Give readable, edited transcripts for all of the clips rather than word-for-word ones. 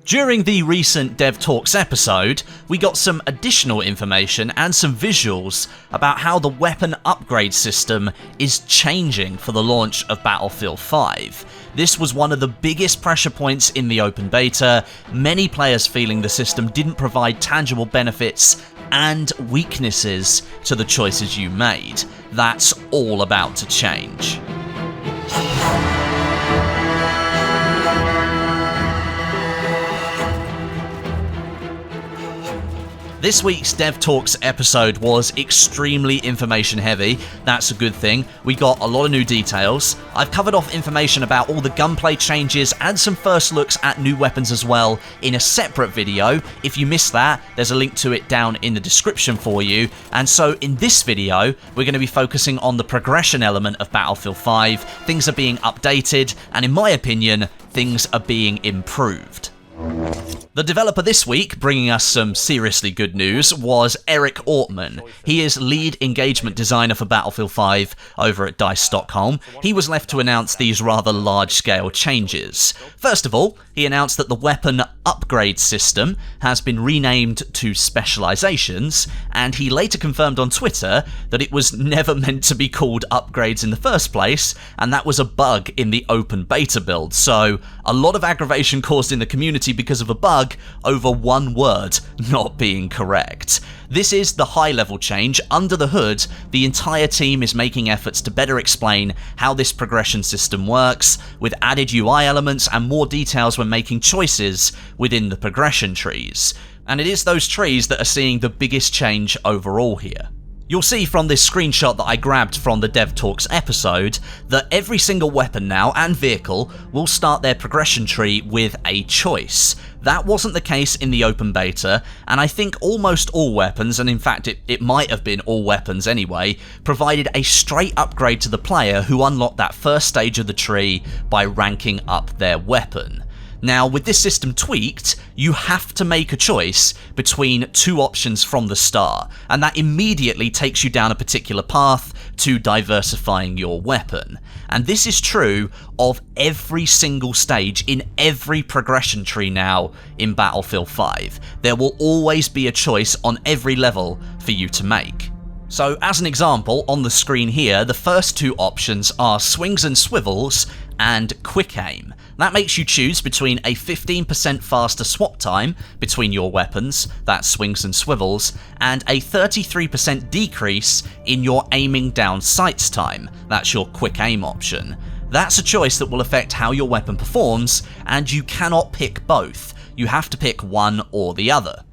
During the recent Dev Talks episode, we got some additional information and some visuals about how the weapon upgrade system is changing for the launch of Battlefield 5. This was one of the biggest pressure points in the open beta, many players feeling the system didn't provide tangible benefits and weaknesses to the choices you made. That's all about to change. This week's Dev Talks episode was extremely information heavy. That's a good thing. We got a lot of new details. I've covered off information about all the gunplay changes and some first looks at new weapons as well in a separate video. If you missed that, there's a link to it down in the description for you. And so in this video, we're going to be focusing on the progression element of Battlefield 5. Things are being updated, and in my opinion, things are being improved. The developer this week, bringing us some seriously good news, was Eric Ortman. He is lead engagement designer for Battlefield 5 over at DICE.com. He was left to announce these rather large-scale changes. First of all, he announced that the weapon upgrade system has been renamed to Specializations, and he later confirmed on Twitter that it was never meant to be called upgrades in the first place, and that was a bug in the open beta build. So, a lot of aggravation caused in the community because of a bug over one word not being correct. This is the high-level change. Under the hood, the entire team is making efforts to better explain how this progression system works, with added UI elements and more details when making choices within the progression trees. And it is those trees that are seeing the biggest change overall here. You'll see from this screenshot that I grabbed from the Dev Talks episode that every single weapon now and vehicle will start their progression tree with a choice. That wasn't the case in the open beta, and I think almost all weapons, and in fact it might have been all weapons anyway, provided a straight upgrade to the player who unlocked that first stage of the tree by ranking up their weapon. Now, with this system tweaked, you have to make a choice between two options from the start, and that immediately takes you down a particular path to diversifying your weapon. And this is true of every single stage in every progression tree now in Battlefield 5. There will always be a choice on every level for you to make. So, as an example, on the screen here, the first two options are swings and swivels and quick aim. That makes you choose between a 15% faster swap time between your weapons, that's swings and swivels, and a 33% decrease in your aiming down sights time, that's your quick aim option. That's a choice that will affect how your weapon performs, and you cannot pick both. You have to pick one or the other.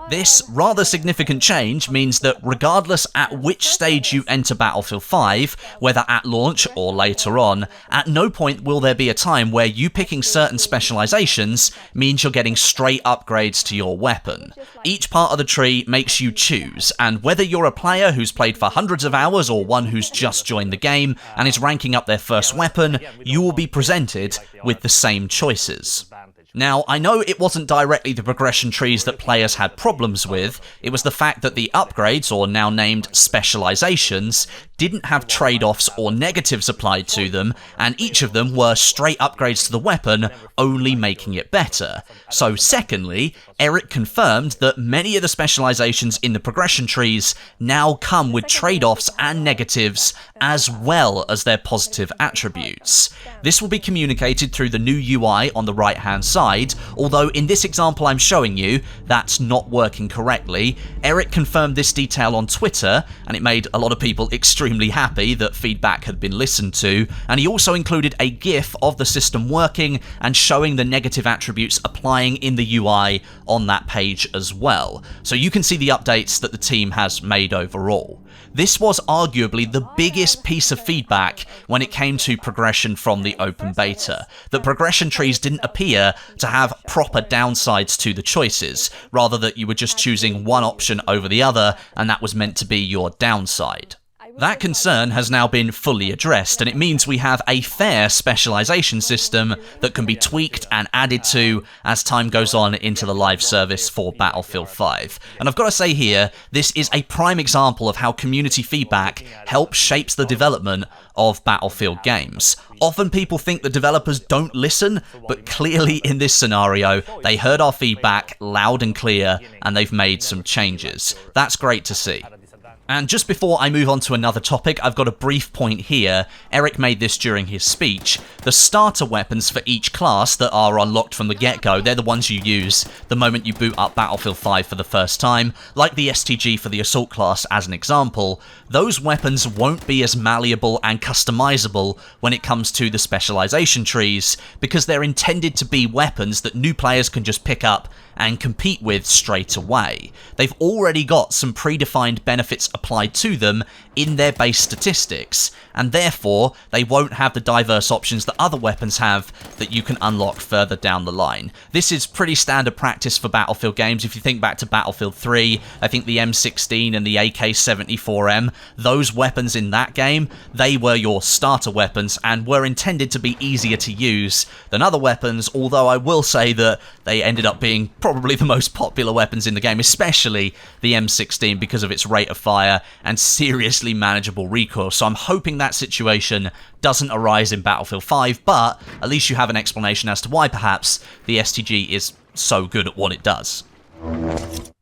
This rather significant change means that regardless at which stage you enter Battlefield 5, whether at launch or later on, at no point will there be a time where you picking certain specializations means you're getting straight upgrades to your weapon. Each part of the tree makes you choose, and whether you're a player who's played for hundreds of hours or one who's just joined the game and is ranking up their first weapon, you will be presented with the same choices. Now, I know it wasn't directly the progression trees that players had problems with, it was the fact that the upgrades, or now named Specializations, didn't have trade-offs or negatives applied to them, and each of them were straight upgrades to the weapon, only making it better. So secondly, Eric confirmed that many of the specializations in the progression trees now come with trade-offs and negatives as well as their positive attributes. This will be communicated through the new UI on the right-hand side, although in this example I'm showing you, that's not working correctly. Eric confirmed this detail on Twitter, and it made a lot of people extremely happy that feedback had been listened to, and he also included a GIF of the system working and showing the negative attributes applying in the UI on that page as well. So you can see the updates that the team has made overall. This was arguably the biggest piece of feedback when it came to progression from the open beta. The progression trees didn't appear to have proper downsides to the choices, rather that you were just choosing one option over the other, and that was meant to be your downside. That concern has now been fully addressed, and it means we have a fair specialization system that can be tweaked and added to as time goes on into the live service for Battlefield 5. And I've got to say here, this is a prime example of how community feedback helps shape the development of Battlefield games. Often people think the developers don't listen, but clearly in this scenario, they heard our feedback loud and clear, and they've made some changes. That's great to see. And just before I move on to another topic, I've got a brief point here. Eric made this during his speech. The starter weapons for each class that are unlocked from the get-go, they're the ones you use the moment you boot up Battlefield 5 for the first time, like the STG for the Assault class as an example. Those weapons won't be as malleable and customizable when it comes to the specialization trees, because they're intended to be weapons that new players can just pick up and compete with straight away. They've already got some predefined benefits applied to them in their base statistics, and therefore they won't have the diverse options that other weapons have that you can unlock further down the line. This is pretty standard practice for Battlefield games. If you think back to Battlefield 3, I think the M16 and the AK-74M, those weapons in that game, they were your starter weapons and were intended to be easier to use than other weapons, although I will say that they ended up being probably the most popular weapons in the game, especially the M16 because of its rate of fire and seriously manageable recoil. So I'm hoping that situation doesn't arise in Battlefield 5, but at least you have an explanation as to why perhaps the STG is so good at what it does.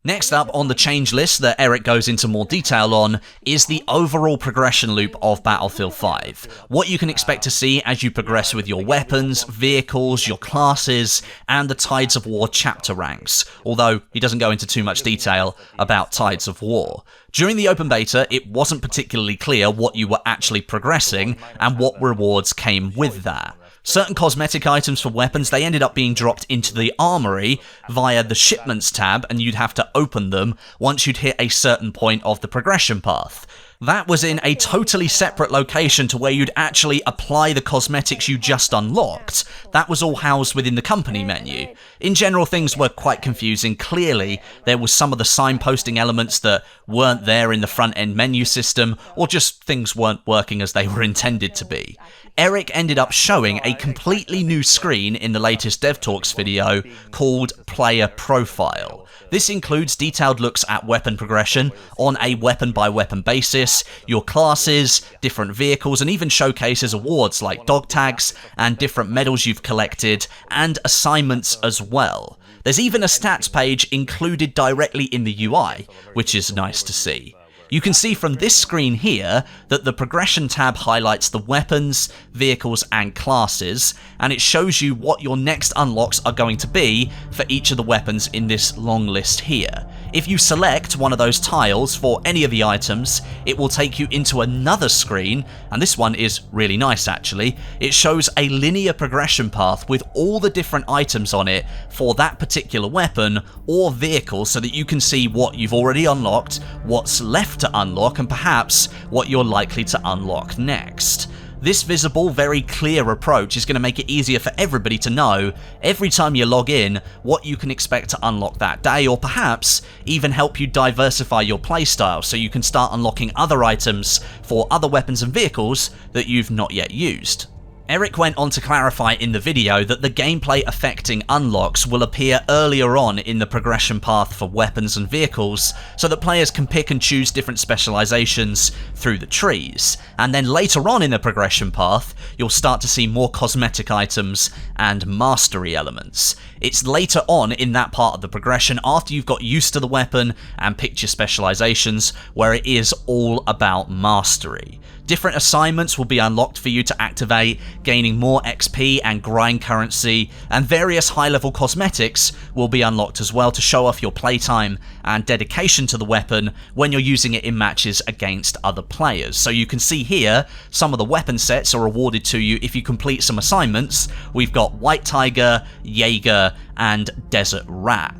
Next up on the change list that Eric goes into more detail on is the overall progression loop of Battlefield 5. What you can expect to see as you progress with your weapons, vehicles, your classes, and the Tides of War chapter ranks, although he doesn't go into too much detail about Tides of War. During the open beta, it wasn't particularly clear what you were actually progressing and what rewards came with that. Certain cosmetic items for weapons, they ended up being dropped into the armory via the shipments tab, and you'd have to open them once you'd hit a certain point of the progression path. That was in a totally separate location to where you'd actually apply the cosmetics you just unlocked. That was all housed within the company menu. In general, things were quite confusing. Clearly, there was some of the signposting elements that weren't there in the front-end menu system, or just things weren't working as they were intended to be. Eric ended up showing a completely new screen in the latest Dev Talks video called Player Profile. This includes detailed looks at weapon progression on a weapon-by-weapon basis, your classes, different vehicles, and even showcases awards like dog tags and different medals you've collected, and assignments as well. There's even a stats page included directly in the UI, which is nice to see. You can see from this screen here that the progression tab highlights the weapons, vehicles, and classes, and it shows you what your next unlocks are going to be for each of the weapons in this long list here. If you select one of those tiles for any of the items, it will take you into another screen, and this one is really nice actually. It shows a linear progression path with all the different items on it for that particular weapon or vehicle, so that you can see what you've already unlocked, what's left to unlock, and perhaps what you're likely to unlock next. This visible, very clear approach is going to make it easier for everybody to know every time you log in what you can expect to unlock that day, or perhaps even help you diversify your playstyle so you can start unlocking other items for other weapons and vehicles that you've not yet used. Eric went on to clarify in the video that the gameplay affecting unlocks will appear earlier on in the progression path for weapons and vehicles, so that players can pick and choose different specializations through the trees, and then later on in the progression path you'll start to see more cosmetic items and mastery elements. It's later on in that part of the progression, after you've got used to the weapon and picked your specializations, where it is all about mastery. Different assignments will be unlocked for you to activate, gaining more XP and grind currency, and various high-level cosmetics will be unlocked as well to show off your playtime and dedication to the weapon when you're using it in matches against other players. So you can see here, some of the weapon sets are awarded to you if you complete some assignments. We've got White Tiger, Jaeger, and Desert Rat.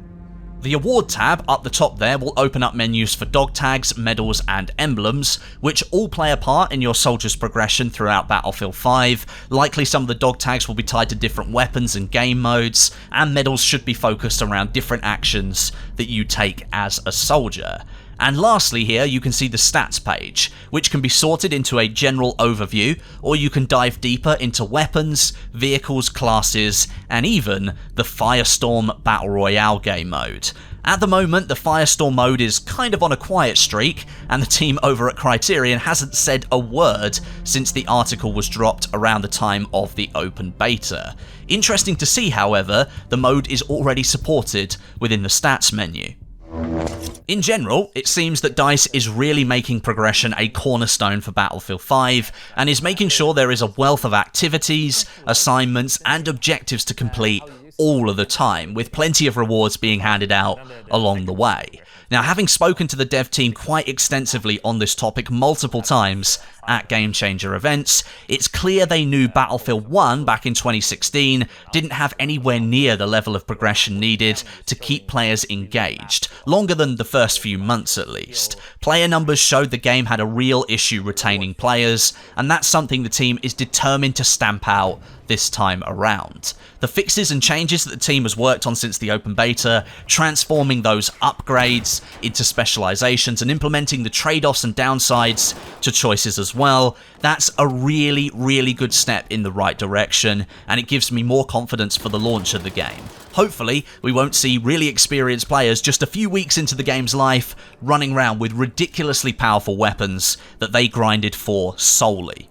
The award tab up the top there will open up menus for dog tags, medals, and emblems, which all play a part in your soldier's progression throughout Battlefield 5. Likely some of the dog tags will be tied to different weapons and game modes, and medals should be focused around different actions that you take as a soldier. And lastly here, you can see the stats page, which can be sorted into a general overview, or you can dive deeper into weapons, vehicles, classes, and even the Firestorm Battle Royale game mode. At the moment, the Firestorm mode is kind of on a quiet streak, and the team over at Criterion hasn't said a word since the article was dropped around the time of the open beta. Interesting to see, however, the mode is already supported within the stats menu. In general, it seems that DICE is really making progression a cornerstone for Battlefield 5, and is making sure there is a wealth of activities, assignments, and objectives to complete all of the time, with plenty of rewards being handed out along the way. Now, having spoken to the dev team quite extensively on this topic multiple times at Game Changer events, it's clear they knew Battlefield 1 back in 2016 didn't have anywhere near the level of progression needed to keep players engaged, longer than the first few months at least. Player numbers showed the game had a real issue retaining players, and that's something the team is determined to stamp out this time around. The fixes and changes that the team has worked on since the open beta, transforming those upgrades into specializations and implementing the trade-offs and downsides to choices as well, that's a really, really good step in the right direction, and it gives me more confidence for the launch of the game. Hopefully, we won't see really experienced players just a few weeks into the game's life running around with ridiculously powerful weapons that they grinded for solely.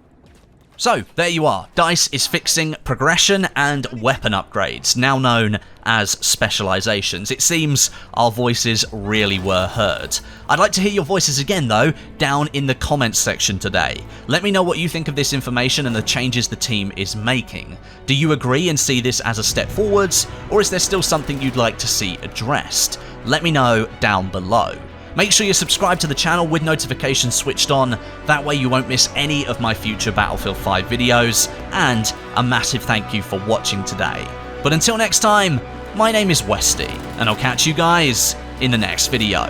So, there you are. DICE is fixing progression and weapon upgrades, now known as Specializations. It seems our voices really were heard. I'd like to hear your voices again, though, down in the comments section today. Let me know what you think of this information and the changes the team is making. Do you agree and see this as a step forwards, or is there still something you'd like to see addressed? Let me know down below. Make sure you subscribe to the channel with notifications switched on, that way you won't miss any of my future Battlefield 5 videos, and a massive thank you for watching today. But until next time, my name is Westie, and I'll catch you guys in the next video.